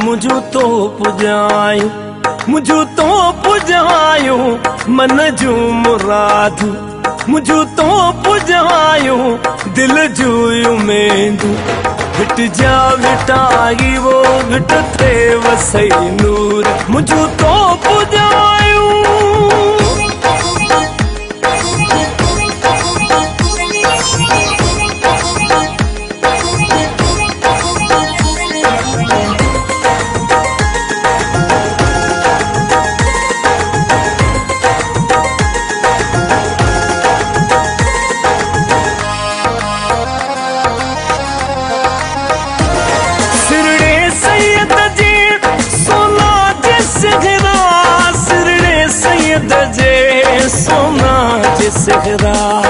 मुझू तो पुजायो, मुझू तो पुजायो मन जू मुरादू, मुझू तो पुजायो दिल जू उमेदू। विट जा विटाई वो विट थे वसई नूर, मुझू तो पुजायो। सोना जे सेहरा